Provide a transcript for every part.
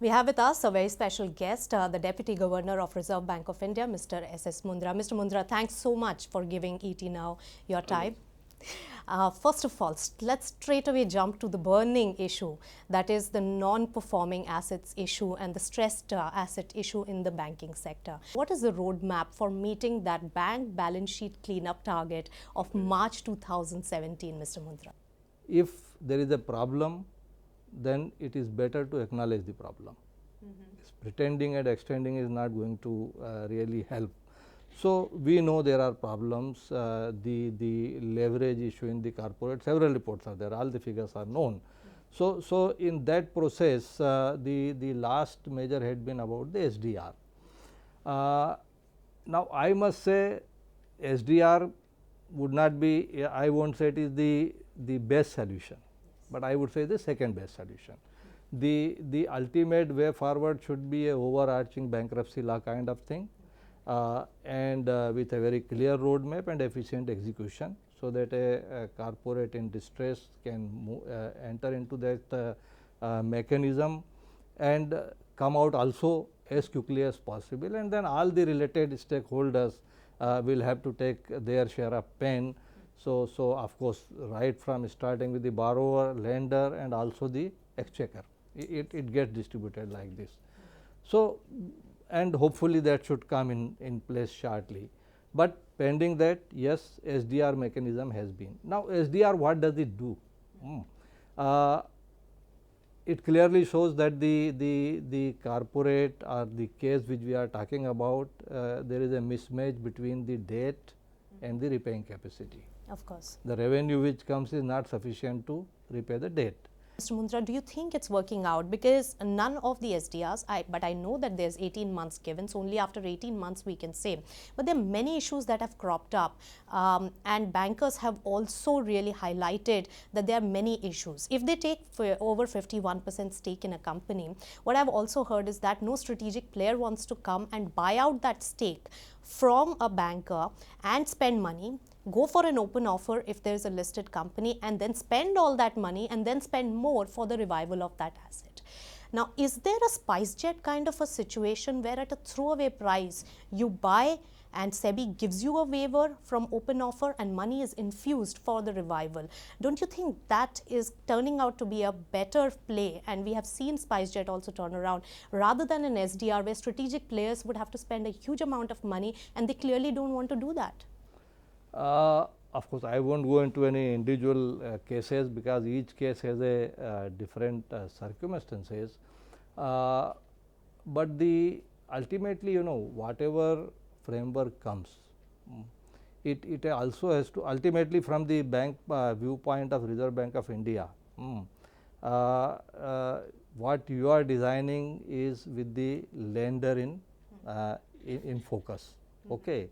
We have with us a very special guest, the Deputy Governor of Reserve Bank of India, Mr. S.S. Mundra. Mr. Mundra, thanks so much for giving ET Now your time. First of all, let's straight away jump to the burning issue, that is the non-performing assets issue and the stressed asset issue in the banking sector. What is the roadmap for meeting that bank balance sheet cleanup target of March 2017, Mr. Mundra? If there is a problem, then it is better to acknowledge the problem. Pretending and extending is not going to really help. So, we know there are problems, the leverage issue in the corporate, several reports are there, all the figures are known. So in that process, the last measure had been about the SDR. Now, I must say SDR would not be, I won't say it is the best solution, but I would say the second best solution. The ultimate way forward should be a overarching bankruptcy law kind of thing, and with a very clear roadmap and efficient execution, so that a corporate in distress can enter into that mechanism and come out also as quickly as possible, and then all the related stakeholders will have to take their share of pain. So of course, right from starting with the borrower, lender and also the exchequer, it gets distributed like this. So, and hopefully that should come in place shortly, but pending that, yes, SDR mechanism has been. Now, SDR, what does it do? It clearly shows that the corporate or the case which we are talking about, there is a mismatch between the debt and the repaying capacity. Of course. The revenue which comes is not sufficient to repay the debt. Mr. Mundra, do you think it's working out? Because none of the SDRs, but I know that there's 18 months given, so only after 18 months we can say. But there are many issues that have cropped up, and bankers have also really highlighted that there are many issues. If they take over 51% stake in a company, what I've also heard is that no strategic player wants to come and buy out that stake from a banker and spend money, go for an open offer if there is a listed company, and then spend all that money and then spend more for the revival of that asset. Now, is there a SpiceJet kind of a situation where at a throwaway price you buy and SEBI gives you a waiver from open offer and money is infused for the revival? Don't you think that is turning out to be a better play? And we have seen SpiceJet also turn around, rather than an SDR where strategic players would have to spend a huge amount of money and they clearly don't want to do that. Of course, I won't go into any individual cases, because each case has a different circumstances, but ultimately, whatever framework comes, it also has to ultimately, from the bank viewpoint of Reserve Bank of India, what you are designing is with the lender in focus. Okay.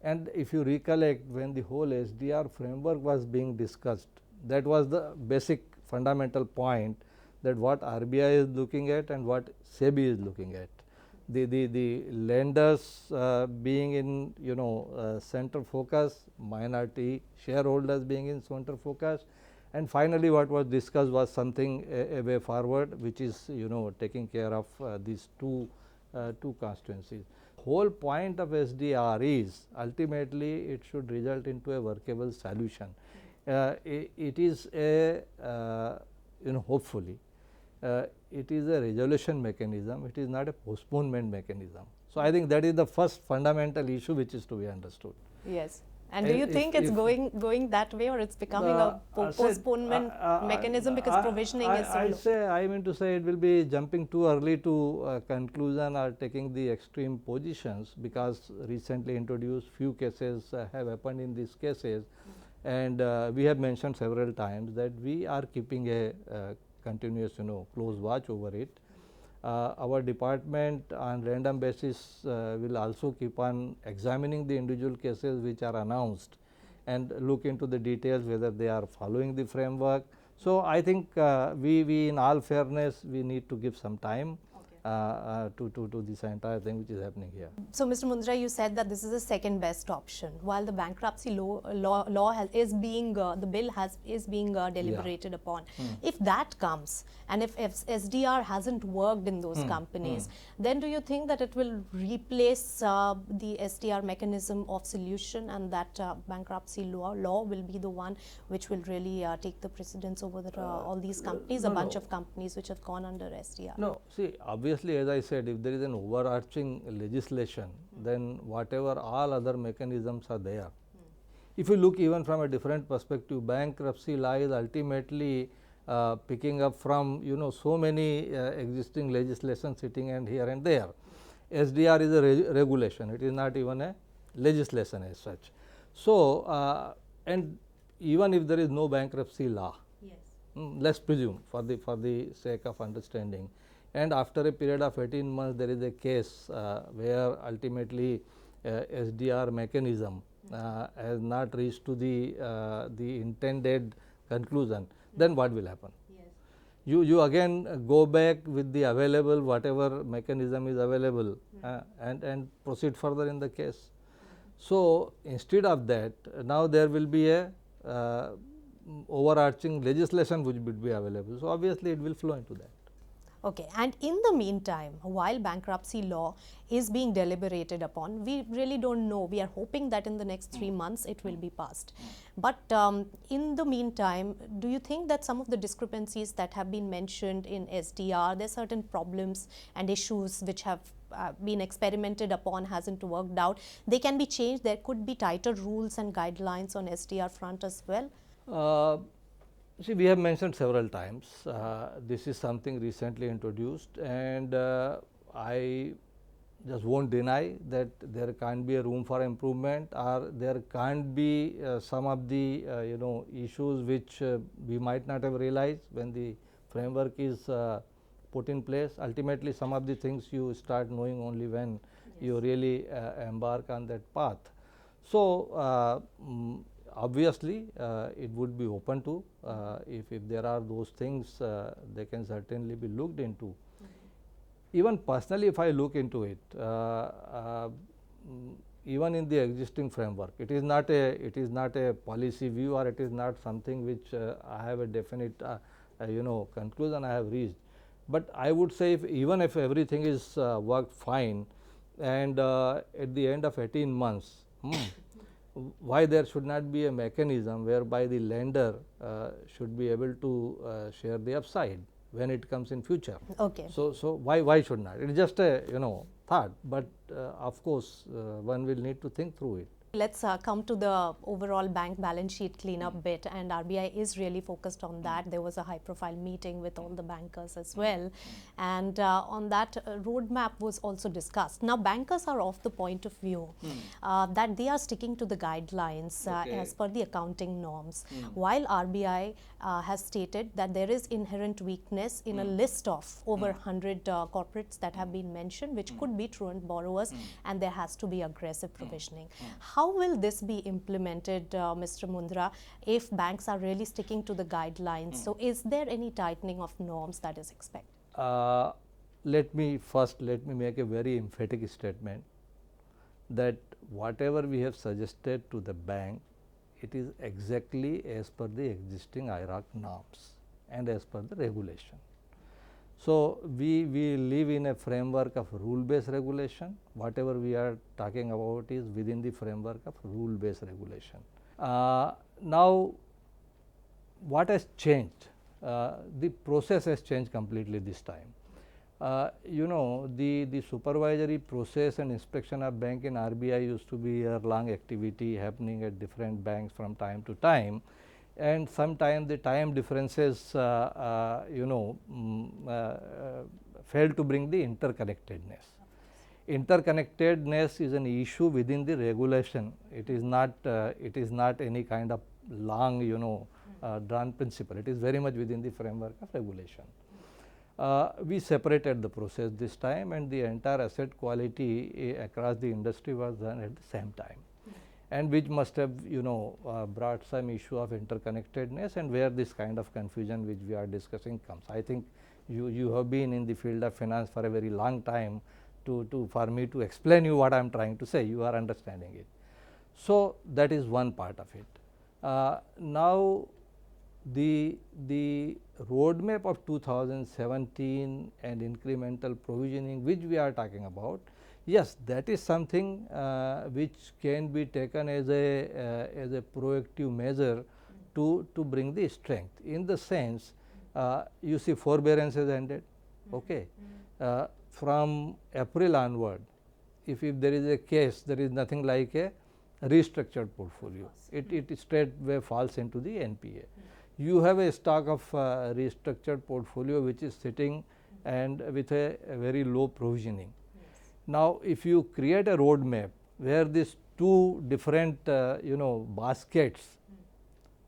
And if you recollect, when the whole SDR framework was being discussed, that was the basic fundamental point, that what RBI is looking at and what SEBI is looking at. The lenders being in center focus, minority shareholders being in center focus, and finally what was discussed was something a way forward, which is taking care of these two constituencies. Whole point of SDR is ultimately it should result into a workable solution. It is a hopefully it is a resolution mechanism, it is not a postponement mechanism. So, I think that is the first fundamental issue which is to be understood. Yes. And do you think it's going that way, or it's becoming a postponement mechanism because provisioning is so low? I mean to say it will be jumping too early to conclusion or taking the extreme positions, because recently introduced few cases have happened in these cases, and we have mentioned several times that we are keeping a continuous close watch over it. Our department on random basis will also keep on examining the individual cases which are announced and look into the details whether they are following the framework. So, I think we in all fairness we need to give some time to this entire thing which is happening here. So, Mr. Mundra, you said that this is the second best option, while the bankruptcy law is being the bill is being deliberated upon. If that comes, and if SDR hasn't worked in those companies, then do you think that it will replace the SDR mechanism of solution, and that bankruptcy law will be the one which will really take the precedence over all these companies, a bunch of companies which have gone under SDR? No, see, obviously, as I said, if there is an overarching legislation, then whatever all other mechanisms are there. If you look even from a different perspective, bankruptcy law is ultimately picking up from so many existing legislation sitting and here and there. SDR is a regulation; it is not even a legislation as such. So, and even if there is no bankruptcy law, let's presume for the sake of understanding, and after a period of 18 months there is a case where ultimately SDR mechanism has not reached to the intended conclusion, then what will happen? You again go back with the available whatever mechanism is available and proceed further in the case. So, instead of that, now there will be a overarching legislation which would be available. So, obviously, it will flow into that. Okay, and in the meantime, while bankruptcy law is being deliberated upon, we really don't know. We are hoping that in the next 3 months it will be passed. But in the meantime, do you think that some of the discrepancies that have been mentioned in SDR, there are certain problems and issues which have been experimented upon, hasn't worked out, they can be changed? There could be tighter rules and guidelines on SDR front as well? See, we have mentioned several times, this is something recently introduced, and I just won't deny that there can't be a room for improvement, or there can't be some of the issues which we might not have realized when the framework is put in place. Ultimately, some of the things you start knowing only when you really embark on that path. So, obviously, it would be open to if there are those things, they can certainly be looked into. Even personally, if I look into it, even in the existing framework, it is not a policy view, or it is not something which I have a definite conclusion I have reached. But I would say even if everything is worked fine, and at the end of 18 months, why there should not be a mechanism whereby the lender should be able to share the upside when it comes in future. Okay. So why should not? It is just a thought, but of course one will need to think through it. Let's come to the overall bank balance sheet cleanup bit, and RBI is really focused on that. There was a high profile meeting with all the bankers as well, and on that roadmap was also discussed. Now, bankers are of the point of view that they are sticking to the guidelines as per the accounting norms, while RBI has stated that there is inherent weakness in a list of over 100 corporates that have been mentioned, which could be truant borrowers, and there has to be aggressive provisioning. How will this be implemented, Mr. Mundra, if banks are really sticking to the guidelines? So, is there any tightening of norms that is expected? Let me make a very emphatic statement that whatever we have suggested to the bank, it is exactly as per the existing IRAC norms and as per the regulation. So, we live in a framework of rule based regulation. Whatever we are talking about is within the framework of rule based regulation. Now, what has changed? The process has changed completely this time. The supervisory process and inspection of bank in RBI used to be a long activity happening at different banks from time to time, and sometimes the time differences failed to bring the interconnectedness. Interconnectedness is an issue within the regulation. It is not any kind of long drawn principle. It is very much within the framework of regulation. We separated the process this time, and the entire asset quality across the industry was done at the same time, and which must have brought some issue of interconnectedness, and where this kind of confusion which we are discussing comes. I think You have been in the field of finance for a very long time for me to explain you what I am trying to say. You are understanding it. So, that is one part of it. Now, the roadmap of 2017 and incremental provisioning which we are talking about, yes, that is something which can be taken as a proactive measure to bring the strength. In the sense, you see forbearance has ended. Okay. From April onward, if there is a case, there is nothing like a restructured portfolio. It straightway falls into the NPA. You have a stock of restructured portfolio which is sitting and with a very low provisioning. Now, if you create a roadmap where these two different baskets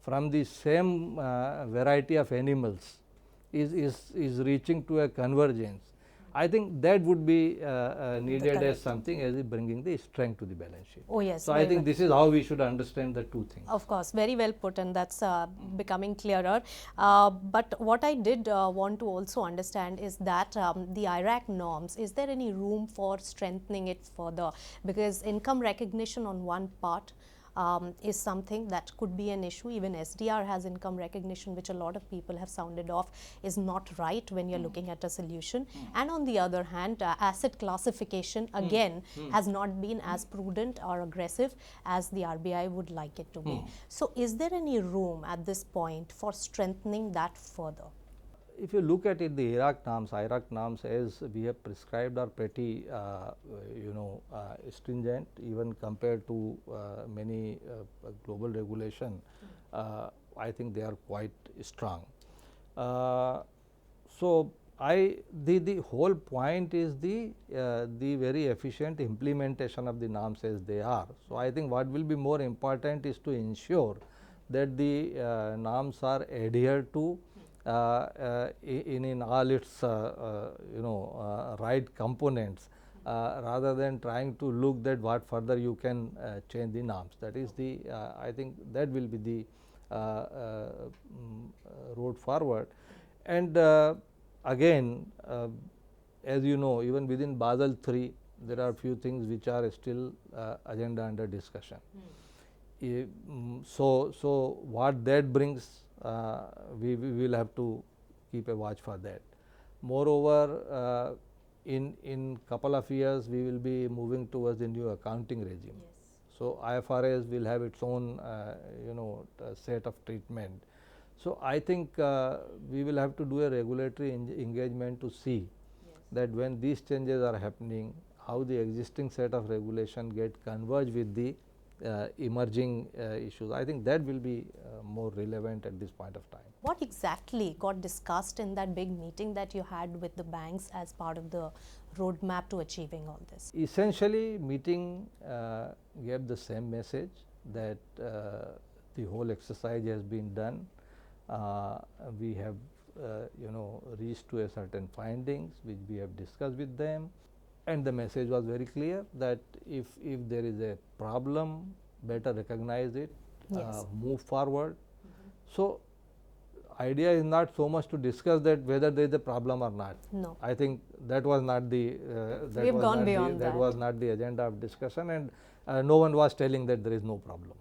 from the same variety of animals is reaching to a convergence, I think that would be needed as something as bringing the strength to the balance sheet. Oh yes. So I think this is how we should understand the two things. Of course, very well put, and that's becoming clearer. But what I did want to also understand is that the IRAC norms, is there any room for strengthening it further? Because income recognition on one part is something that could be an issue. Even SDR has income recognition, which a lot of people have sounded off is not right when you're looking at a solution. And on the other hand, asset classification again has not been as prudent or aggressive as the RBI would like it to be. So is there any room at this point for strengthening that further? If you look at it, the IRAC norms as we have prescribed are pretty stringent even compared to many global regulation. I think they are quite strong. So the whole point is the very efficient implementation of the norms as they are. So I think what will be more important is to ensure that the norms are adhered to in all its right components, rather than trying to look that what further you can change the norms. That is the I think that will be the road forward. And again, as you know, even within Basel III, there are few things which are still agenda under discussion. So what that brings, we will have to keep a watch for that. Moreover, in couple of years we will be moving towards the new accounting regime. Yes. So IFRS will have its own set of treatment. So I think we will have to do a regulatory engagement to see that when these changes are happening, how the existing set of regulation get converged with the emerging issues. I think that will be more relevant at this point of time. What exactly got discussed in that big meeting that you had with the banks as part of the roadmap to achieving all this? Essentially, meeting gave the same message that the whole exercise has been done. We have reached to a certain findings which we have discussed with them. And the message was very clear that if there is a problem, better recognize it, move forward. So idea is not so much to discuss that whether there is a problem or not. No. I think that was not the We've gone beyond that. That was not the agenda of discussion, and no one was telling that there is no problem.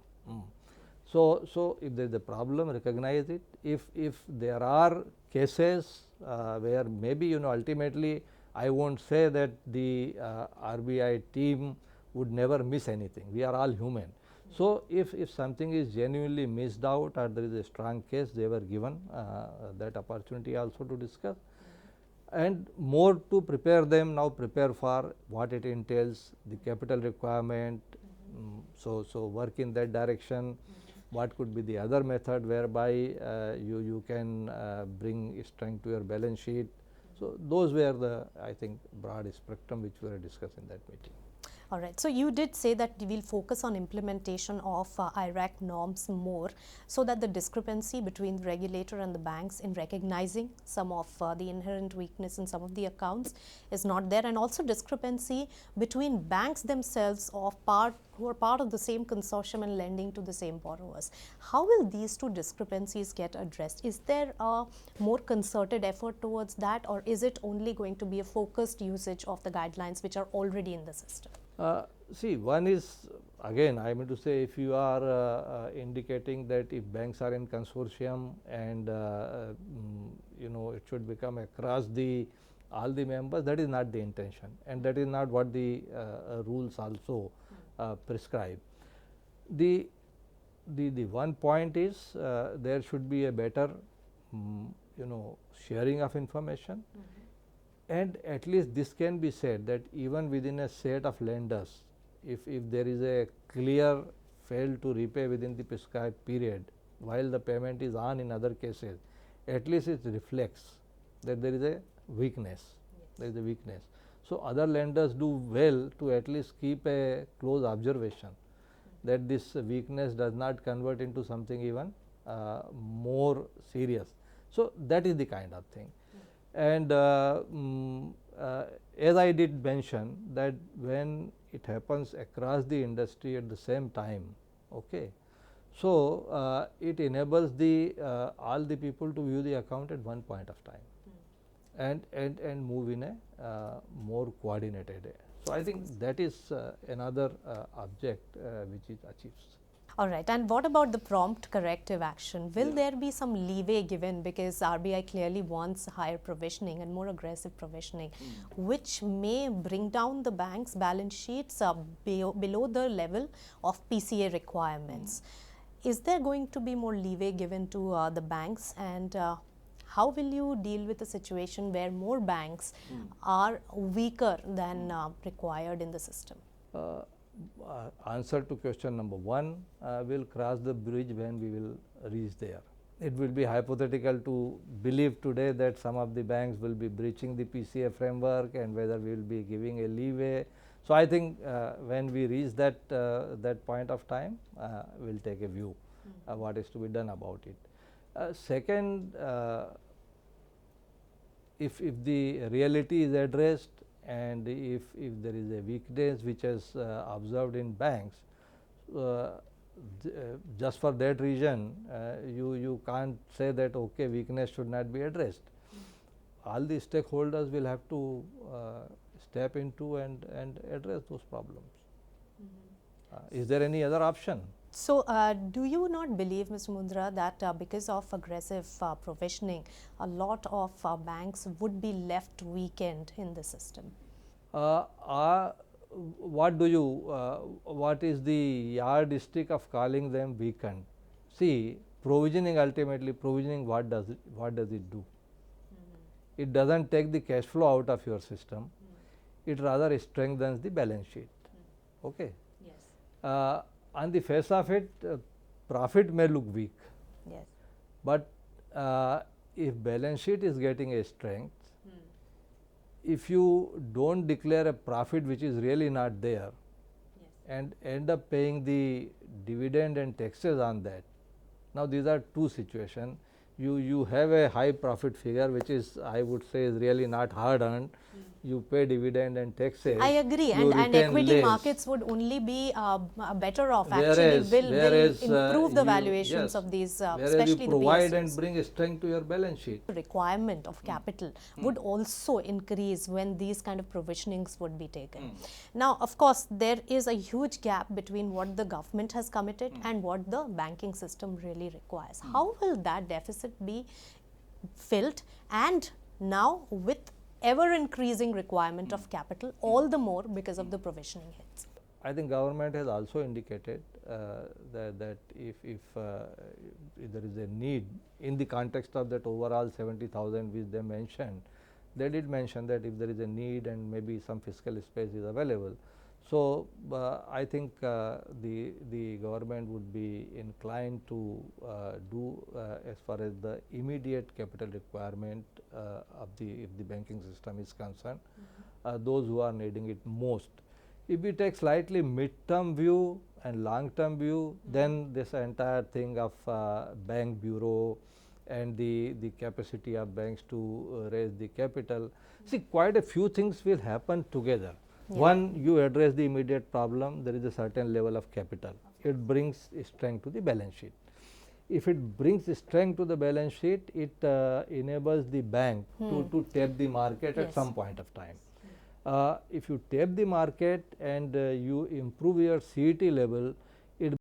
So if there is a problem, recognize it. If there are cases where maybe ultimately I won't say that the RBI team would never miss anything. We are all human. So if something is genuinely missed out or there is a strong case, they were given that opportunity also to discuss, and more to prepare them now, prepare for what it entails, the capital requirement. So work in that direction. What could be the other method whereby you can bring strength to your balance sheet. So those were the, I think, broad spectrum which we were discussing in that meeting. All right. So you did say that we'll focus on implementation of IRAC norms more, so that the discrepancy between the regulator and the banks in recognizing some of the inherent weakness in some of the accounts is not there, and also discrepancy between banks themselves who are part of the same consortium and lending to the same borrowers. How will these two discrepancies get addressed? Is there a more concerted effort towards that, or is it only going to be a focused usage of the guidelines which are already in the system? See, one is, again, I mean to say, if you are indicating that if banks are in consortium and it should become across all the members, that is not the intention, and that is not what the rules also prescribe. The one point is there should be a better sharing of information. And at least this can be said that even within a set of lenders, if there is a clear fail to repay within the prescribed period, while the payment is on in other cases, at least it reflects that there is a weakness. Yes. There is a weakness. So other lenders do well to at least keep a close observation that this weakness does not convert into something even more serious. So that is the kind of thing. And as I did mention that when it happens across the industry at the same time, okay, so it enables all the people to view the account at one point of time, and move in a more coordinated way. So I think that is another object which it achieves. All right. And what about the prompt corrective action? Will there be some leeway given, because RBI clearly wants higher provisioning and more aggressive provisioning, which may bring down the bank's balance sheets below the level of PCA requirements? Is there going to be more leeway given to the banks, and how will you deal with a situation where more banks are weaker than required in the system? Answer to question number one, we'll cross the bridge when we will reach there. It will be hypothetical to believe today that some of the banks will be breaching the PCA framework and whether we will be giving a leeway. So I think when we reach that point of time, we'll take a view what is to be done about it. Second, if the reality is addressed, and if there is a weakness which is observed in banks, just for that reason you can't say that okay, weakness should not be addressed. All the stakeholders will have to step into and address those problems. Is there any other option? So, do you not believe, Mr. Mundra, that because of aggressive provisioning, a lot of banks would be left weakened in the system? What is the yardstick of calling them weakened? See, provisioning, ultimately provisioning, what does it do? It doesn't take the cash flow out of your system. It rather strengthens the balance sheet. Okay. Yes. On the face of it, profit may look weak. Yes. But if balance sheet is getting a strength, if you don't declare a profit which is really not there, yes, and end up paying the dividend and taxes on that, now these are two situations. You have a high profit figure which is, I would say, is really not hard earned. You pay dividend and taxes. I agree, and equity less. Markets would only be better off. Actually, will improve the valuations of these, especially you provide the and bring strength to your balance sheet. The requirement of capital would also increase when these kind of provisionings would be taken. Now, of course, there is a huge gap between what the government has committed and what the banking system really requires. How will that deficit be filled, and now with ever increasing requirement of capital, all the more because of the provisioning hits? I think government has also indicated that if there is a need in the context of that overall 70,000 which they mentioned, they did mention that if there is a need and maybe some fiscal space is available. So I think the government would be inclined to do as far as the immediate capital requirement if the banking system is concerned, those who are needing it most. If we take slightly mid-term view and long-term view, then this entire thing of bank bureau and the capacity of banks to raise the capital, see, quite a few things will happen together. One, you address the immediate problem, there is a certain level of capital. It brings strength to the balance sheet. If it brings strength to the balance sheet, it enables the bank to tap the market at some point of time. If you tap the market and you improve your CET level, it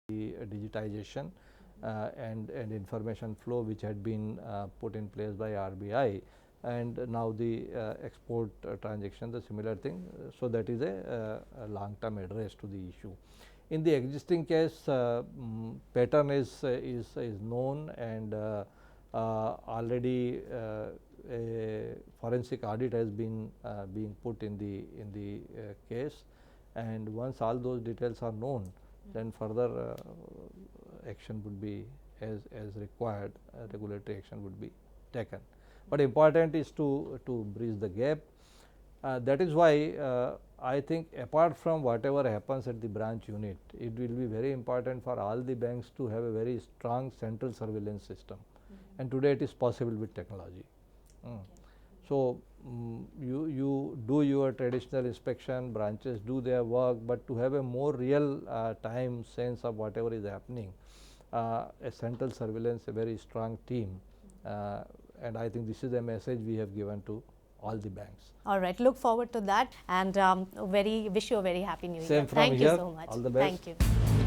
the digitization and information flow which had been put in place by RBI, and now the export transaction, the similar thing. So, that is a long term address to the issue. In the existing case, pattern is known, and already a forensic audit has been being put in the case, and once all those details are known, then further action would be as required, regulatory action would be taken. But important is to bridge the gap. That is why I think apart from whatever happens at the branch unit, it will be very important for all the banks to have a very strong central surveillance system, and today it is possible with technology. So, you do your traditional inspection, branches do their work, but to have a more real time sense of whatever is happening, a central surveillance, a very strong team, and I think this is a message we have given to all the banks. All right, look forward to that, and wish you a very happy new year. Same from Thank here. you so much. All the best. Thank you.